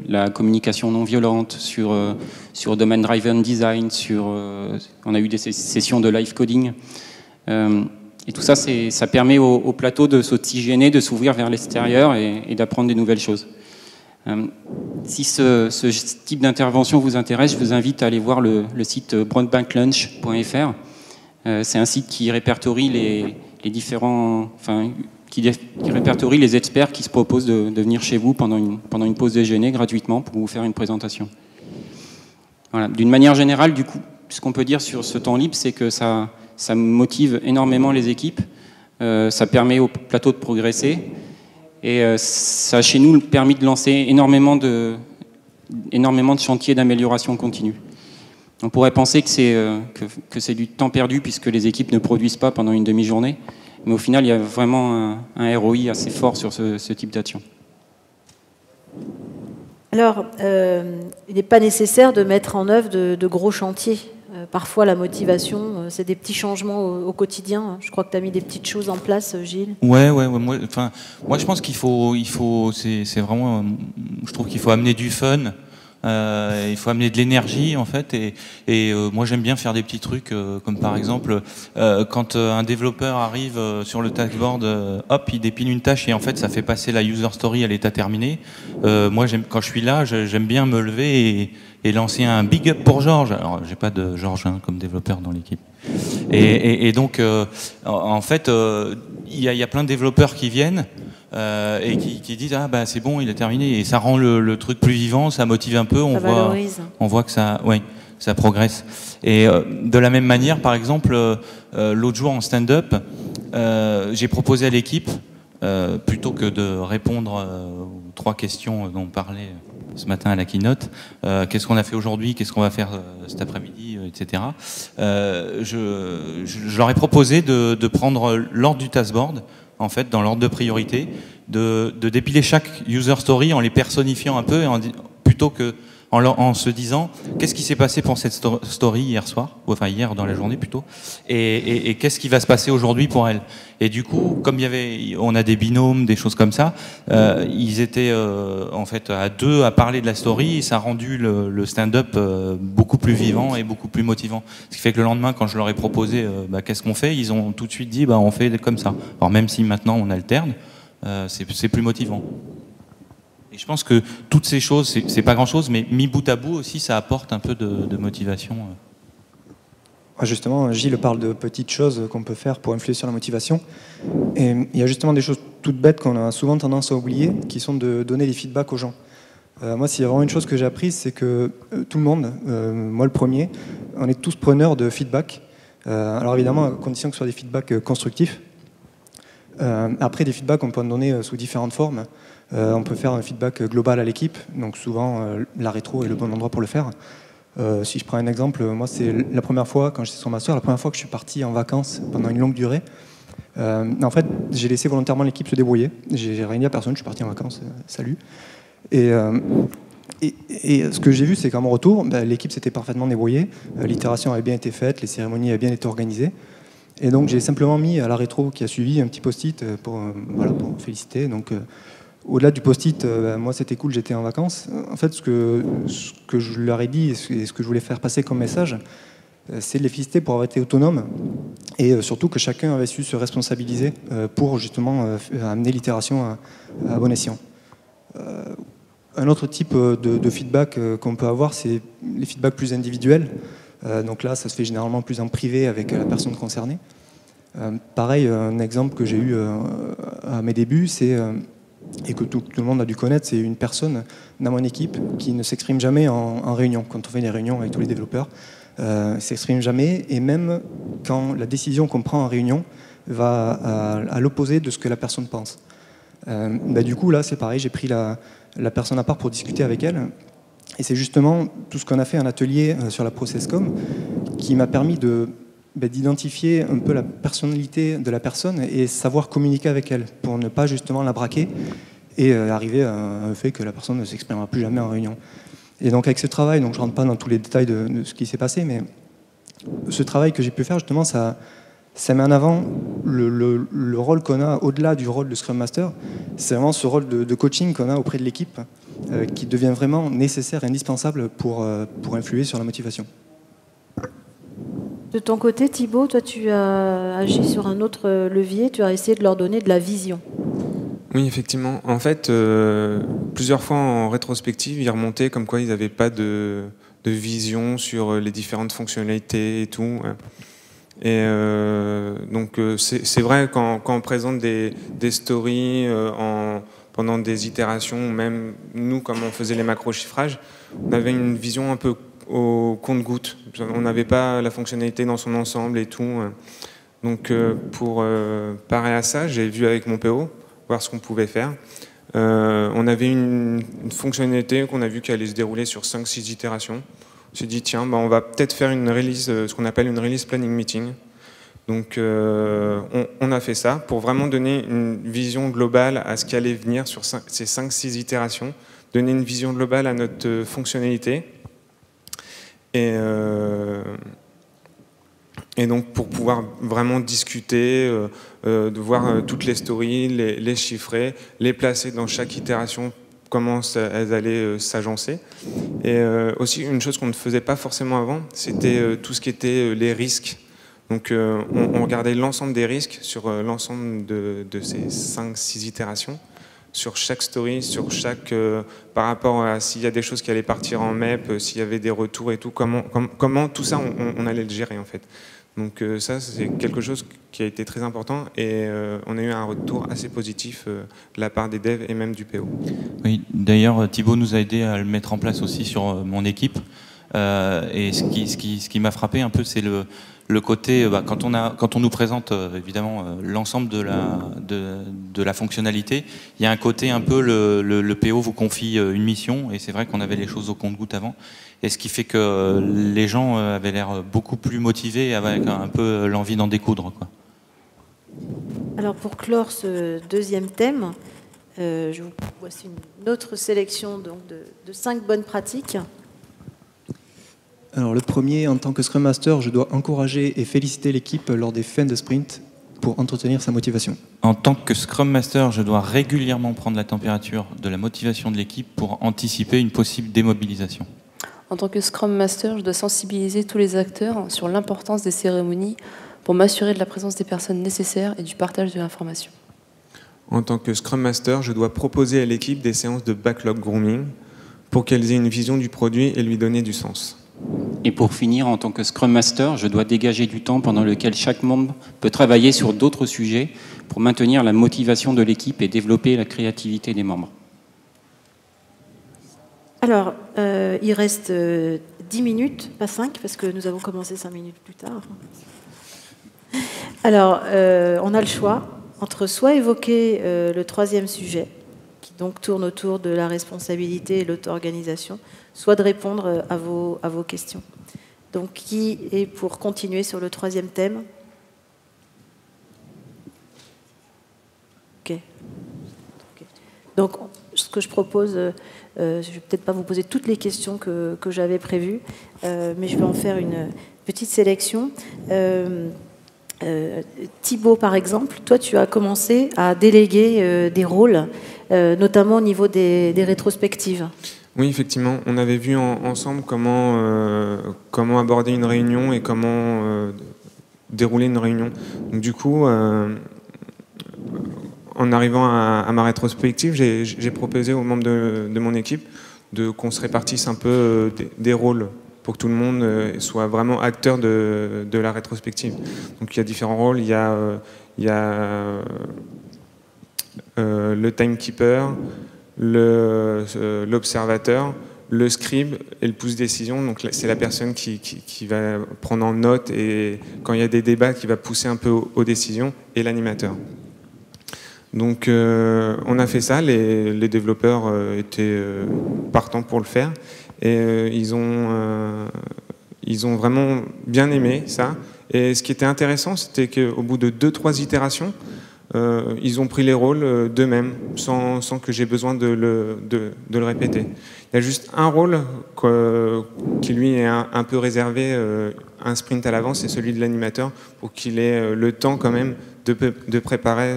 la communication non violente, sur Domain Driven Design, on a eu des sessions de live coding. Et tout ça, ça permet au plateau de s'oxygéner, de s'ouvrir vers l'extérieur et d'apprendre des nouvelles choses. Si ce type d'intervention vous intéresse, je vous invite à aller voir le site broadbanklunch.fr. C'est un site qui répertorie qui répertorie les experts qui se proposent de venir chez vous pendant une pause déjeuner gratuitement pour vous faire une présentation. Voilà. D'une manière générale, du coup, ce qu'on peut dire sur ce temps libre, c'est que ça motive énormément les équipes, ça permet au plateau de progresser, et ça, chez nous, permis de lancer énormément de chantiers d'amélioration continue. On pourrait penser que c'est du temps perdu puisque les équipes ne produisent pas pendant une demi-journée, mais au final, il y a vraiment un ROI assez fort sur ce type d'action. Alors, il n'est pas nécessaire de mettre en œuvre de gros chantiers. Parfois, la motivation, c'est des petits changements au quotidien. Je crois que tu as mis des petites choses en place, Gilles. Ouais. Moi, je pense qu'il faut, c'est vraiment, je trouve qu'il faut amener du fun. Il faut amener de l'énergie en fait et moi j'aime bien faire des petits trucs comme par exemple quand un développeur arrive sur le taskboard, hop, il dépile une tâche et en fait ça fait passer la user story à l'état terminé. Moi quand je suis là, j'aime bien me lever et lancer un big up pour Georges. Alors j'ai pas de Georges comme développeur dans l'équipe. Et donc en fait il y a plein de développeurs qui viennent et qui disent ah bah c'est bon, il a terminé, et ça rend le truc plus vivant, ça motive un peu, on voit que ça progresse. Et de la même manière, par exemple, l'autre jour en stand-up, j'ai proposé à l'équipe, plutôt que de répondre aux 3 questions dont on parlait ce matin à la keynote, qu'est-ce qu'on a fait aujourd'hui, qu'est-ce qu'on va faire cet après-midi, etc. Je leur ai proposé de prendre l'ordre du taskboard, en fait, dans l'ordre de priorité, de dépiler chaque user story en les personnifiant un peu, plutôt que en se disant qu'est-ce qui s'est passé pour cette story hier soir, enfin hier dans la journée plutôt, et qu'est-ce qui va se passer aujourd'hui pour elle. Et du coup, comme on a des binômes, des choses comme ça, ils étaient en fait à 2 à parler de la story, et ça a rendu le stand-up beaucoup plus vivant et beaucoup plus motivant. Ce qui fait que le lendemain, quand je leur ai proposé qu'est-ce qu'on fait, ils ont tout de suite dit on fait comme ça. Alors même si maintenant on alterne, c'est plus motivant. Et je pense que toutes ces choses, c'est pas grand-chose, mais mis bout à bout aussi, ça apporte un peu de motivation. Justement, Gilles parle de petites choses qu'on peut faire pour influer sur la motivation. Et il y a justement des choses toutes bêtes qu'on a souvent tendance à oublier, qui sont de donner des feedbacks aux gens. Moi, s'il y a vraiment une chose que j'ai apprise, c'est que tout le monde, moi le premier, on est tous preneurs de feedback. Alors évidemment, à condition que ce soit des feedbacks constructifs. Après, des feedbacks, on peut en donner sous différentes formes. On peut faire un feedback global à l'équipe, donc souvent la rétro est le bon endroit pour le faire. Si je prends un exemple, moi c'est la première fois, quand j'étais sur master, la première fois que je suis parti en vacances pendant une longue durée. En fait, j'ai laissé volontairement l'équipe se débrouiller. J'ai rien dit à personne, je suis parti en vacances, salut. Et ce que j'ai vu, c'est qu'à mon retour, l'équipe s'était parfaitement débrouillée, l'itération avait bien été faite, les cérémonies avaient bien été organisées. Et donc j'ai simplement mis à la rétro qui a suivi un petit post-it pour féliciter. Donc au-delà du post-it, moi c'était cool, j'étais en vacances. En fait, ce que je leur ai dit et ce que je voulais faire passer comme message, c'est de les féliciter pour avoir été autonomes et surtout que chacun avait su se responsabiliser pour justement amener l'itération à bon escient. Un autre type de feedback qu'on peut avoir, c'est les feedbacks plus individuels. Donc là, ça se fait généralement plus en privé avec la personne concernée. Pareil, un exemple que j'ai eu à mes débuts, c'est, et que tout le monde a dû connaître, c'est une personne dans mon équipe qui ne s'exprime jamais en réunion. Quand on fait des réunions avec tous les développeurs, ne s'exprime jamais, et même quand la décision qu'on prend en réunion va à l'opposé de ce que la personne pense. Du coup, là, c'est pareil, j'ai pris la personne à part pour discuter avec elle. Et c'est justement tout ce qu'on a fait en atelier sur la ProcessCom qui m'a permis d'identifier un peu la personnalité de la personne et savoir communiquer avec elle pour ne pas justement la braquer et arriver à un fait que la personne ne s'exprimera plus jamais en réunion. Et donc avec ce travail, donc je ne rentre pas dans tous les détails de ce qui s'est passé, mais ce travail que j'ai pu faire, justement, ça met en avant le rôle qu'on a au-delà du rôle de Scrum Master. C'est vraiment ce rôle de coaching qu'on a auprès de l'équipe qui devient vraiment nécessaire et indispensable pour influer sur la motivation. De ton côté, Thibaut, toi tu as agi sur un autre levier, tu as essayé de leur donner de la vision. Oui, effectivement. En fait, plusieurs fois en rétrospective, ils remontaient comme quoi ils n'avaient pas de vision sur les différentes fonctionnalités et tout. Et donc c'est vrai quand on présente des stories pendant des itérations, même nous, comme on faisait les macro-chiffrages, on avait une vision un peu au compte-gouttes. On n'avait pas la fonctionnalité dans son ensemble et tout. Donc pour parer à ça, j'ai vu avec mon PO, voir ce qu'on pouvait faire. On avait une fonctionnalité qu'on a vu qui allait se dérouler sur 5-6 itérations. On s'est dit, tiens, on va peut-être faire une release, ce qu'on appelle une release planning meeting. Donc on a fait ça pour vraiment donner une vision globale à ce qui allait venir sur ces 5-6 itérations, donner une vision globale à notre fonctionnalité. Et donc pour pouvoir vraiment discuter, de voir toutes les stories, les chiffrer, les placer dans chaque itération, comment elles allaient s'agencer. Et aussi une chose qu'on ne faisait pas forcément avant, c'était tout ce qui était les risques. Donc on regardait l'ensemble des risques sur l'ensemble de ces 5-6 itérations, sur chaque story, sur chaque par rapport à s'il y a des choses qui allaient partir en MEP, s'il y avait des retours et tout, comment tout ça on allait le gérer en fait. Donc ça c'est quelque chose qui a été très important et on a eu un retour assez positif de la part des devs et même du PO. Oui, d'ailleurs Thibaut nous a aidé à le mettre en place aussi sur mon équipe. Et ce qui m'a frappé un peu, c'est le côté, quand on nous présente évidemment l'ensemble de la fonctionnalité, il y a un côté un peu le PO vous confie une mission, et c'est vrai qu'on avait les choses au compte-gouttes avant, et ce qui fait que les gens avaient l'air beaucoup plus motivés avec un peu l'envie d'en découdre, quoi. Alors pour clore ce deuxième thème, voici une autre sélection donc, de 5 bonnes pratiques. Alors le premier, en tant que Scrum Master, je dois encourager et féliciter l'équipe lors des fins de sprint pour entretenir sa motivation. En tant que Scrum Master, je dois régulièrement prendre la température de la motivation de l'équipe pour anticiper une possible démobilisation. En tant que Scrum Master, je dois sensibiliser tous les acteurs sur l'importance des cérémonies pour m'assurer de la présence des personnes nécessaires et du partage de l'information. En tant que Scrum Master, je dois proposer à l'équipe des séances de backlog grooming pour qu'elles aient une vision du produit et lui donner du sens. Et pour finir, en tant que Scrum Master, je dois dégager du temps pendant lequel chaque membre peut travailler sur d'autres sujets pour maintenir la motivation de l'équipe et développer la créativité des membres. Alors, il reste 10 minutes, pas 5, parce que nous avons commencé 5 minutes plus tard. Alors, on a le choix entre soit évoquer le troisième sujet, qui donc tourne autour de la responsabilité et l'auto-organisation, soit de répondre à vos questions. Donc, qui est pour continuer sur le troisième thème? Ok. Donc, ce que je propose, je ne vais peut-être pas vous poser toutes les questions que j'avais prévues, mais je vais en faire une petite sélection. Thibaut, par exemple, toi, tu as commencé à déléguer des rôles, notamment au niveau des rétrospectives. Oui, effectivement, on avait vu ensemble comment aborder une réunion et comment dérouler une réunion. Donc, du coup, en arrivant à ma rétrospective, j'ai proposé aux membres de mon équipe qu'on se répartisse un peu des rôles pour que tout le monde soit vraiment acteur de la rétrospective. Donc il y a différents rôles, il y a le timekeeper, l'observateur, le scribe et le pouce-décision. Donc c'est la personne qui va prendre en note et quand il y a des débats, qui va pousser un peu aux décisions, et l'animateur. Donc on a fait ça, les développeurs étaient partants pour le faire et ils ont vraiment bien aimé ça. Et ce qui était intéressant, c'était qu'au bout de 2-3 itérations, ils ont pris les rôles d'eux-mêmes, sans que j'ai besoin de le répéter. Il y a juste un rôle qui lui est un peu réservé, un sprint à l'avance, c'est celui de l'animateur, pour qu'il ait le temps quand même de préparer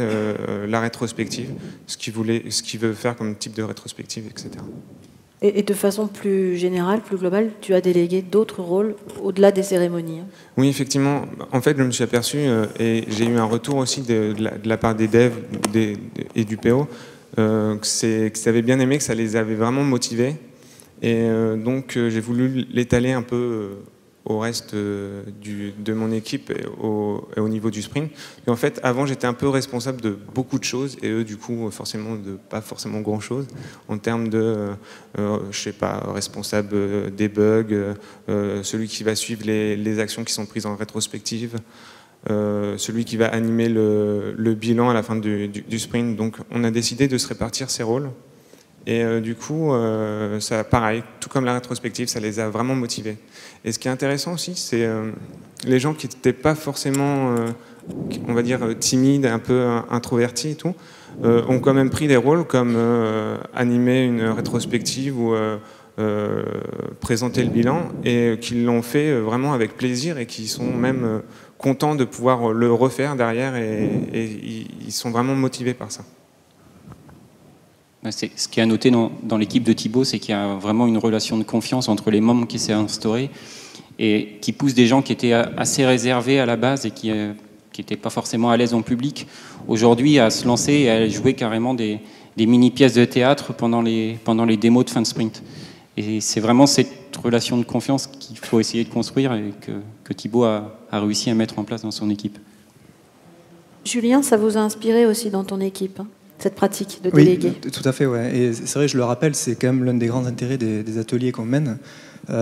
la rétrospective, ce qu'il veut faire comme type de rétrospective, etc. Et de façon plus générale, plus globale, tu as délégué d'autres rôles au-delà des cérémonies. Oui, effectivement. En fait, je me suis aperçu, et j'ai eu un retour aussi de la part des devs et du PO, que ça avait bien aimé, que ça les avait vraiment motivés. Et donc, j'ai voulu l'étaler un peu au reste de mon équipe et au niveau du sprint. Et en fait, avant, j'étais un peu responsable de beaucoup de choses et eux, du coup, forcément, de pas forcément grand-chose en termes de, je sais pas, responsable des bugs, celui qui va suivre les actions qui sont prises en rétrospective, celui qui va animer le bilan à la fin du sprint. Donc, on a décidé de se répartir ces rôles. Et du coup, ça, pareil, tout comme la rétrospective, ça les a vraiment motivés. Et ce qui est intéressant aussi, c'est les gens qui n'étaient pas forcément, on va dire, timides, un peu introvertis et tout, ont quand même pris des rôles comme animer une rétrospective ou présenter le bilan, et qui l'ont fait vraiment avec plaisir et qui sont même contents de pouvoir le refaire derrière, et ils sont vraiment motivés par ça. Ce qui est à noter dans l'équipe de Thibaut, c'est qu'il y a vraiment une relation de confiance entre les membres qui s'est instaurée et qui pousse des gens qui étaient assez réservés à la base et qui n'étaient pas forcément à l'aise en public, aujourd'hui à se lancer et à jouer carrément des mini-pièces de théâtre pendant les démos de fin de sprint. Et c'est vraiment cette relation de confiance qu'il faut essayer de construire et que Thibaut a réussi à mettre en place dans son équipe. Julien, ça vous a inspiré aussi dans ton équipe, hein, cette pratique de déléguer? Oui, tout à fait, ouais. Et c'est vrai, je le rappelle, c'est quand même l'un des grands intérêts des ateliers qu'on mène.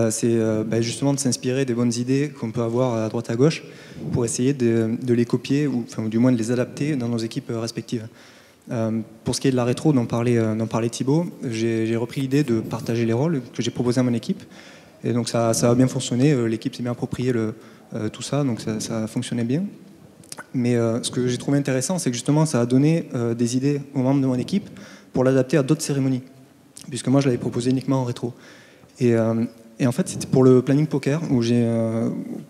C'est justement de s'inspirer des bonnes idées qu'on peut avoir à droite à gauche pour essayer de les copier, ou du moins de les adapter dans nos équipes respectives. Pour ce qui est de la rétro dont parlait Thibaut, j'ai repris l'idée de partager les rôles que j'ai proposé à mon équipe. Et donc ça a bien fonctionné, l'équipe s'est bien approprié tout ça, donc ça a fonctionné bien. Mais ce que j'ai trouvé intéressant, c'est que justement ça a donné des idées aux membres de mon équipe pour l'adapter à d'autres cérémonies, puisque moi je l'avais proposé uniquement en rétro. Et en fait, c'était pour le planning poker, où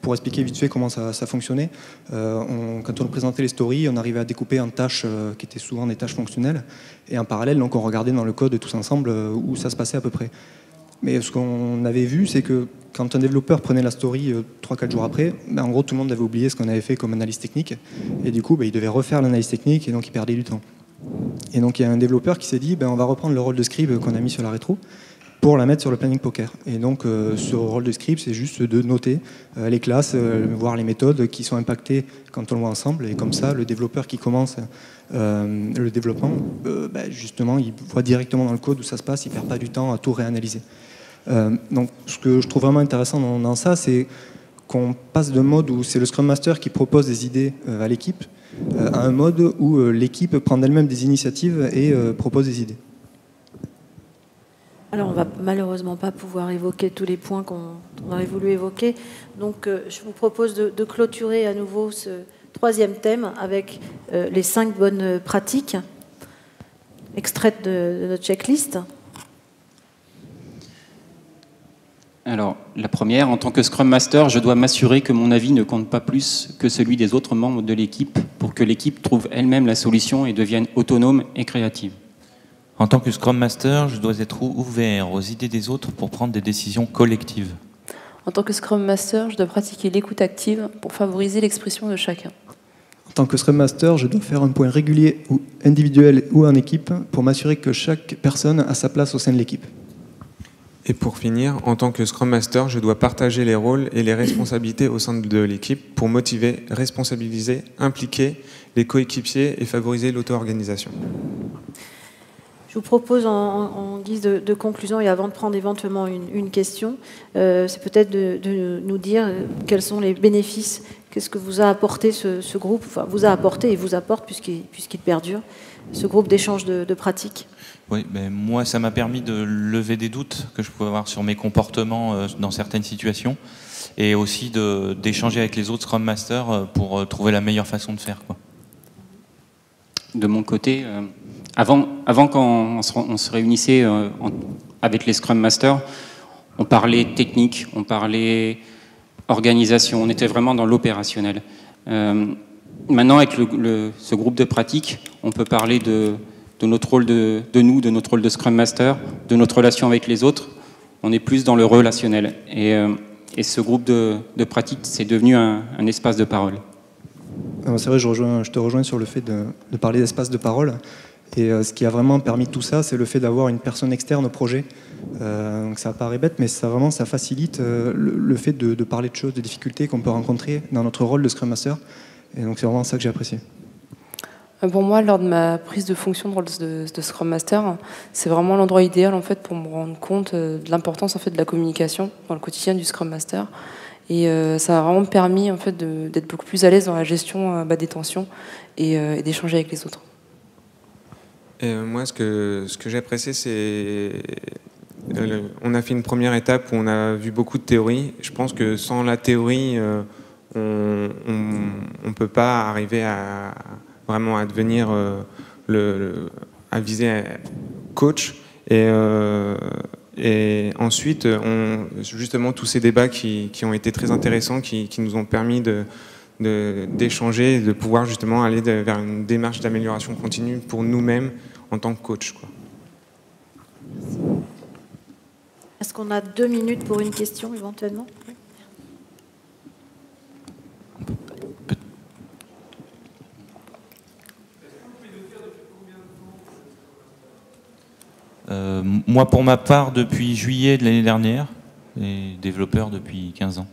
pour expliquer vite fait comment ça fonctionnait, quand on présentait les stories, on arrivait à découper en tâches qui étaient souvent des tâches fonctionnelles, et en parallèle, donc, on regardait dans le code tous ensemble où ça se passait à peu près. Mais ce qu'on avait vu, c'est que quand un développeur prenait la story 3-4 jours après, en gros, tout le monde avait oublié ce qu'on avait fait comme analyse technique, et du coup, il devait refaire l'analyse technique, et donc il perdait du temps. Et donc il y a un développeur qui s'est dit, on va reprendre le rôle de scribe qu'on a mis sur la rétro, pour la mettre sur le planning poker. Et donc ce rôle de scribe, c'est juste de noter les classes, voir les méthodes qui sont impactées quand on le voit ensemble, et comme ça, le développeur qui commence le développement, justement, il voit directement dans le code où ça se passe, il ne perd pas du temps à tout réanalyser. Donc ce que je trouve vraiment intéressant dans ça, c'est qu'on passe d'un mode où c'est le Scrum Master qui propose des idées à l'équipe, à un mode où l'équipe prend d'elle-même des initiatives et propose des idées. Alors, on va malheureusement pas pouvoir évoquer tous les points qu'on aurait voulu évoquer. Donc, je vous propose de clôturer à nouveau ce troisième thème avec les 5 bonnes pratiques extraites de notre checklist. Alors, la première, en tant que Scrum Master, je dois m'assurer que mon avis ne compte pas plus que celui des autres membres de l'équipe pour que l'équipe trouve elle-même la solution et devienne autonome et créative. En tant que Scrum Master, je dois être ouvert aux idées des autres pour prendre des décisions collectives. En tant que Scrum Master, je dois pratiquer l'écoute active pour favoriser l'expression de chacun. En tant que Scrum Master, je dois faire un point régulier ou individuel ou en équipe pour m'assurer que chaque personne a sa place au sein de l'équipe. Et pour finir, en tant que Scrum Master, je dois partager les rôles et les responsabilités au sein de l'équipe pour motiver, responsabiliser, impliquer les coéquipiers et favoriser l'auto-organisation. Je vous propose en guise de conclusion et avant de prendre éventuellement une question, c'est peut-être de nous dire quels sont les bénéfices, qu'est-ce que vous a apporté ce groupe, enfin vous a apporté et vous apporte puisqu'il perdure, ce groupe d'échange de pratiques. Oui, ben moi ça m'a permis de lever des doutes que je pouvais avoir sur mes comportements dans certaines situations et aussi d'échanger avec les autres Scrum Masters pour trouver la meilleure façon de faire, quoi. De mon côté, avant qu'on se réunissait avec les Scrum Masters, on parlait technique, on parlait organisation, on était vraiment dans l'opérationnel. Maintenant, avec ce groupe de pratique, on peut parler de notre rôle de notre rôle de Scrum Master, de notre relation avec les autres. On est plus dans le relationnel. Et ce groupe de pratique, c'est devenu un espace de parole. C'est vrai, je te rejoins sur le fait de parler d'espace de parole. Et ce qui a vraiment permis tout ça, c'est le fait d'avoir une personne externe au projet. Donc ça paraît bête, mais ça facilite le fait de parler de choses, de difficultés qu'on peut rencontrer dans notre rôle de Scrum Master. Et donc c'est vraiment ça que j'ai apprécié. Pour moi, lors de ma prise de fonction de rôle de Scrum Master, c'est vraiment l'endroit idéal en fait pour me rendre compte de l'importance en fait de la communication dans le quotidien du Scrum Master. Et ça a vraiment permis en fait d'être beaucoup plus à l'aise dans la gestion des tensions et d'échanger avec les autres. Et moi, ce que j'ai apprécié, c'est on a fait une première étape où on a vu beaucoup de théorie. Je pense que sans la théorie, on peut pas arriver à vraiment à devenir à viser coach. Et ensuite, justement, tous ces débats qui ont été très intéressants, qui nous ont permis d'échanger, de pouvoir justement aller vers une démarche d'amélioration continue pour nous-mêmes en tant que coach, quoi. Est-ce qu'on a 2 minutes pour une question éventuellement ? Moi, pour ma part, depuis juillet de l'année dernière, et développeur depuis 15 ans.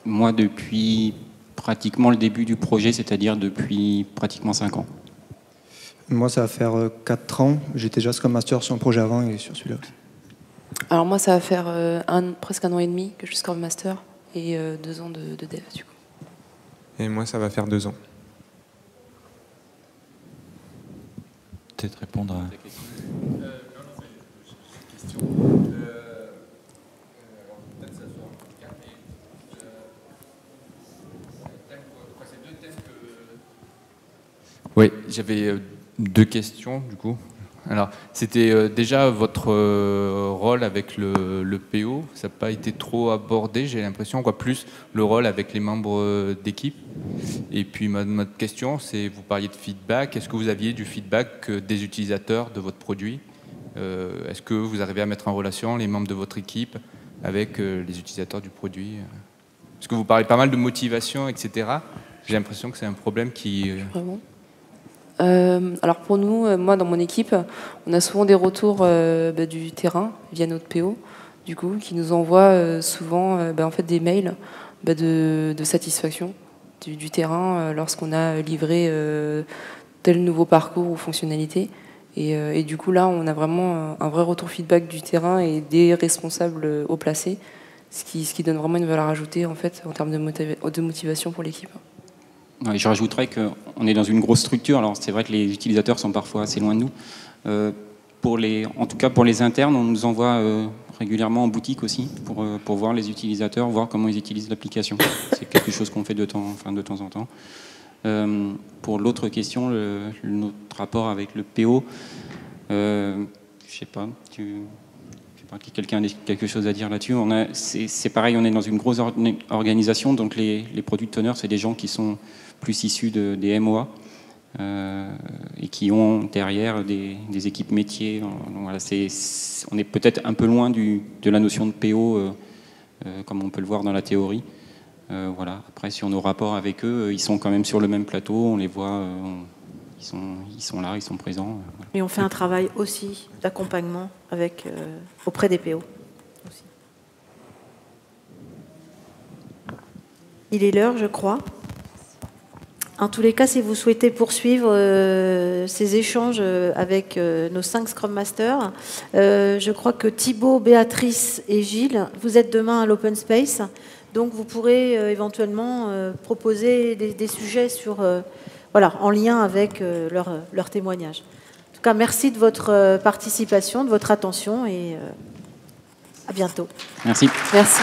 Moi, depuis pratiquement le début du projet, c'est-à-dire depuis pratiquement 5 ans. Moi, ça va faire 4 ans. J'étais déjà Scrum Master sur un projet avant et sur celui-là aussi. Alors moi, ça va faire presque 1 an et demi que je suis Scrum Master et 2 ans de dev, du coup. Et moi, ça va faire 2 ans. Peut-être répondre à... Oui, j'avais 2 questions du coup. Alors, c'était déjà votre rôle avec le PO, ça n'a pas été trop abordé, j'ai l'impression, quoi, plus le rôle avec les membres d'équipe. Et puis ma question, c'est, vous parliez de feedback, est-ce que vous aviez du feedback des utilisateurs de votre produit ? Est-ce que vous arrivez à mettre en relation les membres de votre équipe avec les utilisateurs du produit ? Parce que vous parlez pas mal de motivation, etc. J'ai l'impression que c'est un problème qui... Vraiment ? Alors pour nous, moi dans mon équipe, on a souvent des retours du terrain via notre PO, du coup, qui nous envoie souvent en fait des mails de satisfaction du terrain lorsqu'on a livré tel nouveau parcours ou fonctionnalité. Et du coup là, on a vraiment un vrai retour feedback du terrain et des responsables haut placés, ce qui donne vraiment une valeur ajoutée en fait en termes de motivation pour l'équipe. Ouais, je rajouterais qu'on est dans une grosse structure, alors c'est vrai que les utilisateurs sont parfois assez loin de nous. En tout cas pour les internes, on nous envoie régulièrement en boutique aussi pour voir les utilisateurs, voir comment ils utilisent l'application. C'est quelque chose qu'on fait de temps en temps. Pour l'autre question, notre rapport avec le PO, je sais pas, quelqu'un a quelque chose à dire là-dessus. C'est pareil, on est dans une grosse organisation, donc les product owners, c'est des gens qui sont plus issus des MOA et qui ont derrière des équipes métiers. Voilà, on est peut-être un peu loin de la notion de PO comme on peut le voir dans la théorie. Voilà. Après, sur nos rapports avec eux, ils sont quand même sur le même plateau, on les voit, ils sont là, ils sont présents. Voilà. Et on fait un travail aussi d'accompagnement auprès des PO. Aussi. Il est l'heure, je crois. En tous les cas, si vous souhaitez poursuivre ces échanges avec nos 5 Scrum Masters, je crois que Thibaut, Béatrice et Gilles, vous êtes demain à l'Open Space, donc vous pourrez éventuellement proposer des sujets en lien avec leur témoignage. En tout cas, merci de votre participation, de votre attention et à bientôt. Merci. Merci.